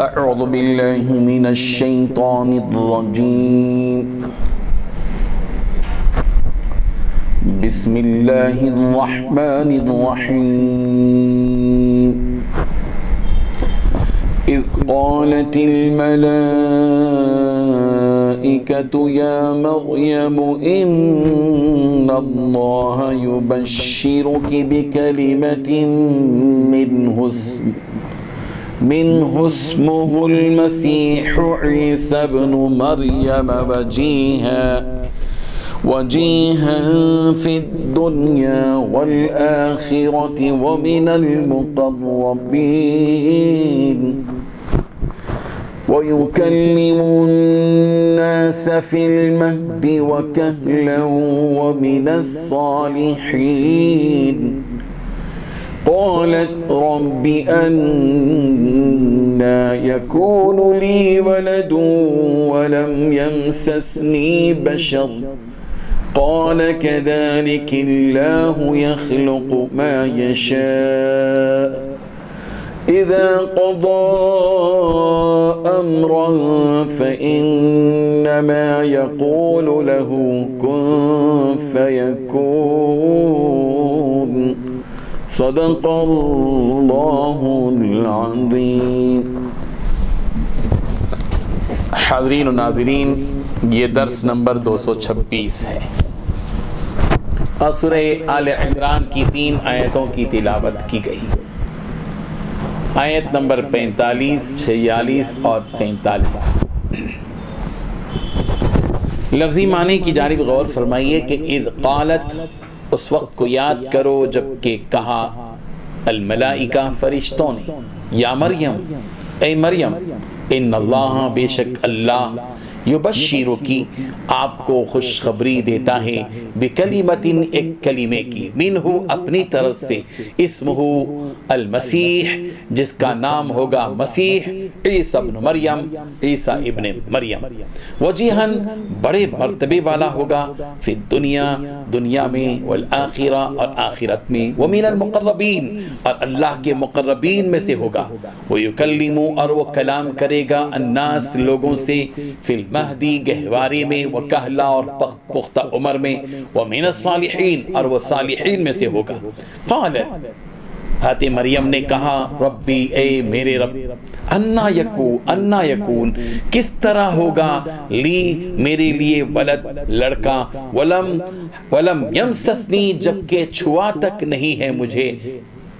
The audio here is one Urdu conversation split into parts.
أعوذ بالله من الشيطان الرجيم بسم الله الرحمن الرحيم إذ قالت الملائكة يا مريم إن الله يبشرك بكلمة منه اسمه المسيح عيسى ابن مريم وجيها في الدنيا والآخرة ومن المقربين ويكلم الناس في المهد وكهلا ومن الصالحين قالت رب أنى يكون لي ولد ولم يمسسني بشر قال كذلك الله يخلق ما يشاء إذا قضى أمرا فإنما يقول له كن فيكون صدق اللہ العظیم۔ حاضرین و ناظرین، یہ درس نمبر 226 ہے اور سورہ آل عمران کی 3 آیتوں کی تلاوت کی گئی۔ آیت نمبر 45، 46 اور 47۔ لفظی معنی کی جانب غور فرمائیے کہ اذ قالت، اس وقت کو یاد کرو جب کہ کہا الملائکہ، فرشتوں نے، یا مریم، اے مریم، ان اللہ، بے شک اللہ، یبشرکی، آپ کو خوشخبری دیتا ہے، بکلمت، ایک کلمے کی، منہ، اپنی طرف سے، اسمہ المسیح، جس کا نام ہوگا مسیح، عیسیٰ ابن مریم، عیسیٰ ابن مریم، وجیہن، بڑے مرتبے والا ہوگا، فی الدنیا، دنیا میں، والآخرہ، اور آخرت میں، ومن المقربین، اور اللہ کے مقربین میں سے ہوگا، ویکلم، اور وہ کلام کرے گا، الناس، لوگوں سے، فی المہدی، گہوارے میں، وکہلا، اور پختہ عمر میں، ومن الصالحین، اور وہ صالحین میں سے ہوگا۔ قالت، حضرت مریم نے کہا، ربی، اے میرے رب، انا یکون، کس طرح ہوگا، لی، میرے لیے، ولد، لڑکا، ولم یمسسنی، جبکہ چھوا تک نہیں ہے مجھے،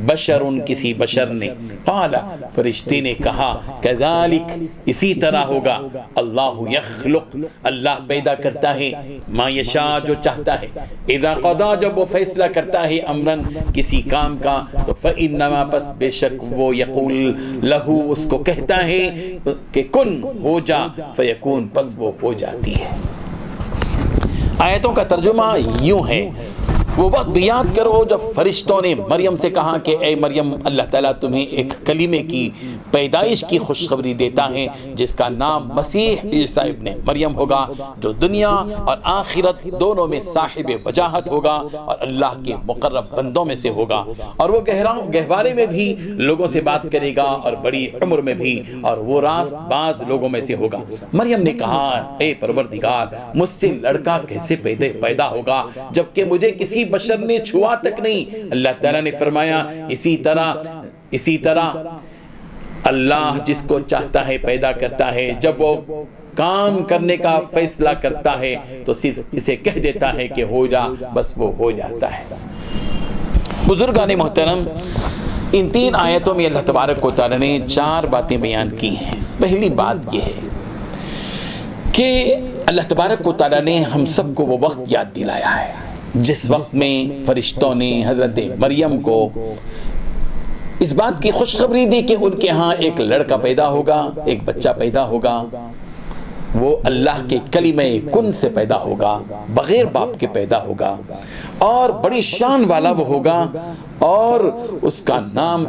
بشر، کسی بشر نے، قال، فرشتے نے کہا، کذالک، اسی طرح ہوگا، اللہ یخلق، اللہ پیدا کرتا ہے، ما یشاء، جو چاہتا ہے، اذا قضا، جب وہ فیصلہ کرتا ہے، امرن، کسی کام کا، تو فإنما، پس بے شک وہ، یقول لہو، اس کو کہتا ہے کہ کن، ہو جا، فیکون، پس وہ ہو جاتی ہے۔ آیتوں کا ترجمہ یوں ہے، وہ وقت یاد کرو جب فرشتوں نے مریم سے کہا کہ اے مریم، اللہ تعالیٰ تمہیں ایک کلمے کی پیدائش کی خوشخبری دیتا ہے جس کا نام مسیح عیسیٰ ابن مریم ہوگا، جو دنیا اور آخرت دونوں میں صاحب وجاہت ہوگا اور اللہ کے مقرب بندوں میں سے ہوگا، اور وہ گہوارے میں بھی لوگوں سے بات کرے گا اور بڑی عمر میں بھی، اور وہ راست باز لوگوں میں سے ہوگا۔ مریم نے کہا، اے پروردگار، مجھ سے لڑکا کیسے پیدا ہوگا جبکہ مجھے کسی بشر نے چھوا تک نہیں؟ اللہ تعالیٰ نے فرمایا، اسی طرح اللہ جس کو چاہتا ہے پیدا کرتا ہے، جب وہ کام کرنے کا فیصلہ کرتا ہے تو صرف اسے کہہ دیتا ہے کہ ہو جا، بس وہ ہو جاتا ہے۔ بزرگان محترم، ان 3 آیتوں میں اللہ تبارک و تعالیٰ نے 4 باتیں بیان کی ہیں۔ پہلی بات یہ ہے کہ اللہ تبارک و تعالیٰ نے ہم سب کو وہ وقت یاد دلایا ہے جس وقت میں فرشتوں نے حضرت مریم کو اس بات کی خوشخبری دی کہ ان کے ہاں ایک لڑکا پیدا ہوگا، ایک بچہ پیدا ہوگا، وہ اللہ کے کلمہ کن سے پیدا ہوگا، بغیر باپ کے پیدا ہوگا، اور بڑی شان والا وہ ہوگا، اور اس کا نام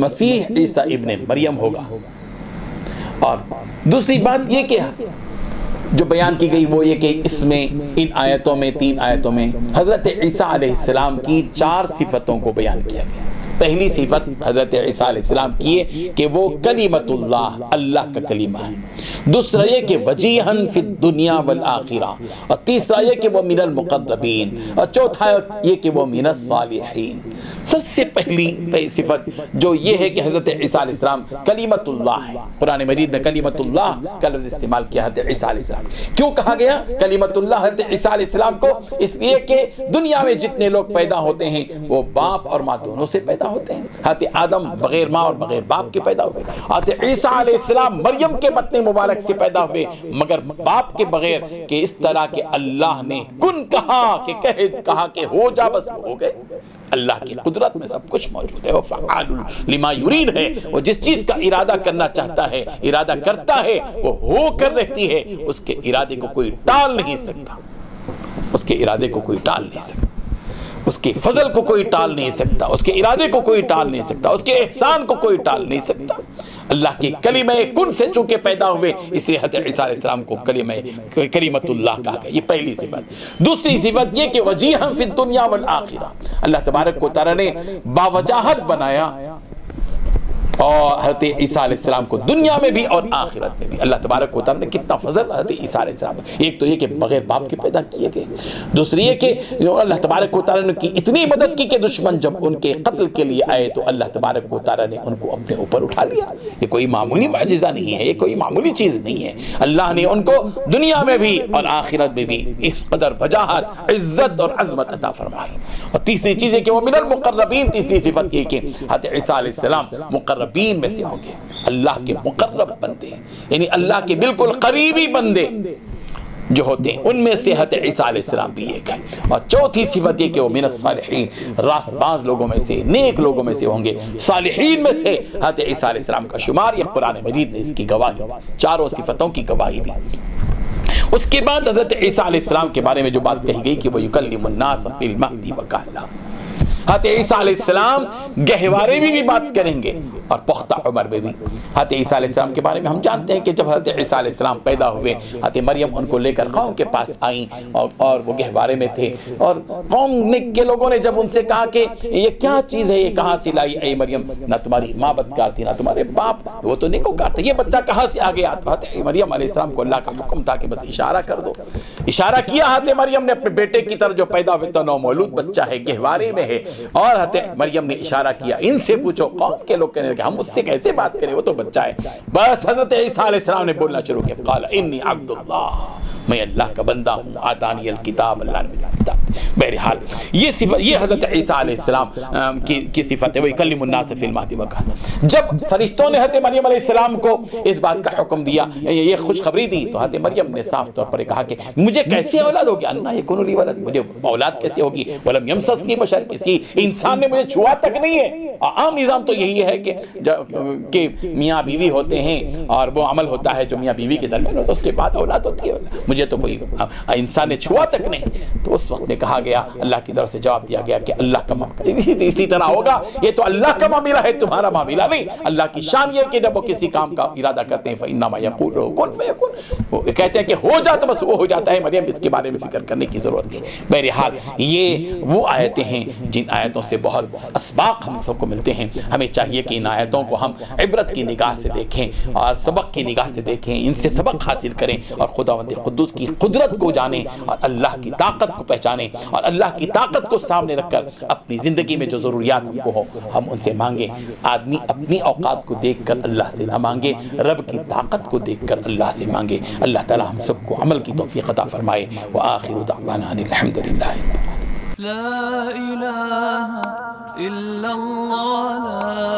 مسیح عیسیٰ ابن مریم ہوگا۔ اور دوسری بات یہ کہ جو بیان کی گئی وہ یہ کہ اس میں ان آیتوں میں 3 آیتوں میں حضرت عیسیٰ علیہ السلام کی 4 صفتوں کو بیان کیا گیا۔ پہلی صفت حضرت عیسیٰ علیہ السلام کی ہے کہ وہ کلمۃ اللہ، اللہ کا کلمہ ہے۔ دوسرا یہ کہ وجیہن فی الدنیا والآخرہ، اور تیسرا یہ کہ وہ من المقربین، اور چوتھا یہ کہ وہ من الصالحین۔ سب سے پہلی صفت جو یہ ہے کہ حضرت عیسیٰ علیہ السلام کلمۃ اللہ ہے۔ قرآن مجید میں کلمۃ اللہ کا لفظ استعمال کیا حضرت عیسیٰ علیہ السلام۔ کیوں کہا گیا کلمۃ اللہ حضرت عیسیٰ علیہ السلام کو؟ اس لیے کہ دنیا میں جتنے لوگ پیدا ہوتے ہیں وہ باپ اور ماں دونوں سے پیدا ہوتے ہیں۔ حضرت آدم بغیر ماں اور بغیر باپ کے پیدا ہوئے، حضرت عیسیٰ علیہ السلام مریم کے بطن مبارک سے پیدا ہوئے مگر باپ کے بغیر، کہ اس طرح کہ اللہ نے کن کہا کہ ہو جا، بس ہو گئے۔ اللہ کی قدرت میں سب کچھ موجود ہے، وہ فعال لما یرید ہے، وہ جس چیز کا ارادہ کرنا چاہتا ہے، ارادہ کرتا ہے، وہ ہو کر رہتی ہے۔ اس کے ارادے کو کوئی ٹال نہیں سکتا، اس کے ارادے کو کوئی ٹال نہیں سکتا، اس کے فضل کو کوئی ٹال نہیں سکتا، اس کے ارادے کو کوئی ٹال نہیں سکتا، اس کے احسان کو کوئی ٹال نہیں سکتا۔ اللہ کے کلمہ کن سے چونکہ پیدا ہوئے، اس لیے حضرت عیسیٰ علیہ السلام کو کلمۃ اللہ کہا گیا۔ یہ پہلی صفت۔ دوسری صفت یہ کہ وجیہن فی الدنیا والآخرہ، اللہ تبارک و تعالی نے باوجاہت بنایا اور حضرت عیسیٰ علیہ السلام کو دنیا میں بھی اور آخرت میں بھی۔ اللہ تبارک و تعالی نے کتنا فضل حضرت عیسیٰ علیہ السلام، ایک تو یہ کہ بغیر باپ کے پیدا کیے گئے، دوسری یہ کہ اللہ تبارک و تعالی نے کی اتنی مدد کی کہ دشمن جب ان کے قتل کے لیے آئے تو اللہ تبارک و تعالی نے ان کو اپنے اوپر اٹھا لیا۔ یہ کوئی معمولی معجزہ نہیں ہے، یہ کوئی معمولی چیز نہیں ہے۔ اللہ نے ان کو دنیا میں بھی اور آخرت میں بھی اس قدر وجاہت، عزت اور عظمت عطا فرمائی۔ اور تیسری چیز ہے کہ وہ من المقربین، تیسری صفت یہ کہ حضرت عیسیٰ علیہ السلام مقربین میں سے ہوں گے، اللہ کے مقرب بندے، یعنی اللہ کے بالکل قریبی بندے جو ہوتے ہیں ان میں سے حضرت عیسیٰ علیہ السلام بھی ایک ہے۔ اور چوتھی صفت یہ کہ وہ من الصالحین، راست باز لوگوں میں سے، نیک لوگوں میں سے ہوں گے، صالحین میں سے حضرت عیسیٰ علیہ السلام کا شمار۔ یہ قرآن مجید نے اس کی گواہی دی، چاروں صفتوں کی گواہی دی۔ اس کے بعد حضرت عیسیٰ علیہ السلام کے بارے میں جو بات کہی گئی کہ وہ یکلم الناس فی المہد وکہلا، حضرت عیسیٰ علیہ السلام گہوارے میں بھی بات کریں گے اور پختہ عمر میں بھی۔ حضرت عیسیٰ علیہ السلام کے بارے میں ہم جانتے ہیں کہ جب حضرت عیسیٰ علیہ السلام پیدا ہوئے، حضرت مریم ان کو لے کر قوم کے پاس آئیں اور وہ گہوارے میں تھے، اور قوم کے لوگوں نے جب ان سے کہا کہ یہ کیا چیز ہے، یہ کہاں سے لائی اے مریم، نہ تمہاری ماں بدکار تھی نہ تمہارے باپ، وہ تو نیکوکار تھا، یہ بچہ کہاں سے آ گیا؟ حضرت مریم علیہ السلام کو اللہ کا حکم تھا کہ بس اشارہ کر دو۔ اشارہ کیا حضرت مریم نے اپنے بیٹے کی طرف جو پیدا ہوئے تو نومولود بچہ ہے، گہوارے میں ہے، اور حضرت مریم نے اشارہ کیا ان سے پوچھو۔ قوم کے لوگ کہنے لگے ہم اس سے کیسے بات کریں، وہ تو بچہ ہے۔ بس حضرت عیسیٰ علیہ السلام نے بولنا شروع کیا، قال انی عبد اللہ، میں اللہ کا بندہ ہوں، آتانی الکتاب، اللہ نے مجھے کتاب۔ بہرحال یہ صفت، یہ حضرت عیسیٰ علیہ السلام کی صفت ہے، وہ یکلم الناس فی المہد وکہلا۔ جب فرشتوں نے حضرت مریم علیہ السلام کو اس بات کا حکم دیا، یہ خوشخبری دی، تو حضرت مریم نے صاف طور پر کہا کہ مجھے کیسے اولاد ہوگی، انا یکون لی ولد، مجھے اولاد کیسے ہوگی، ولم یمسسنی بشر، کسی انسان نے مجھے چھوا تک نہیں ہے۔ عام نظام تو یہی ہے کہ میاں بیوی ہوتے ہیں اور وہ عمل ہوتا ہے جو میاں بیوی کے درمیان ہوتا ہے، اس کے بعد اولاد ہوتی ہے، مجھے تو کوئی انسان نے چھوا تک نہیں۔ تو اس وقت میں کہا گیا، اللہ کی طرف سے جواب دیا گیا کہ اللہ کا معاملہ اسی طرح ہوگا، یہ تو اللہ کا معاملہ ہے، تمہارا معاملہ نہیں۔ اللہ کی شان یہ کہ جب وہ کسی کام کا ارادہ کرتے ہیں فَإِنَّمَا يَقُولُ كُن فَيَكُونُ، وہ کہتے ہیں کہ ہو جا تو بس وہ ہو جاتا ہے۔ مریم اس کے بارے میں فکر کرنے کی ضرورت نہیں۔ بہرحال یہ وہ آیتیں ہیں جن آیتوں سے بہت اسباق ہم سب کو ملتے ہیں۔ ہمیں چاہیے کہ ان آیتوں کو ہم عبرت کی نگاہ سے دیکھیں اور سبق کی نگاہ سے دیکھیں، ان سے سبق حاصل کریں اور خداوند قدوس کی قدرت کو جانیں اور اللہ کی طاقت کو پہچانیں، اور اللہ کی طاقت کو سامنے رکھ کر اپنی زندگی میں جو ضروریات ہم کو ہو ہم ان سے مانگیں۔ آدمی اپنی اوقات کو دیکھ کر اللہ سے نہ مانگے، رب کی طاقت کو دیکھ کر اللہ سے مانگے۔ اللہ تعالی ہم سب کو عمل کی توفیق عطا فرمائے۔ وآخر دعوانا ان الحمدللہ۔ لا إله إلا الله، لا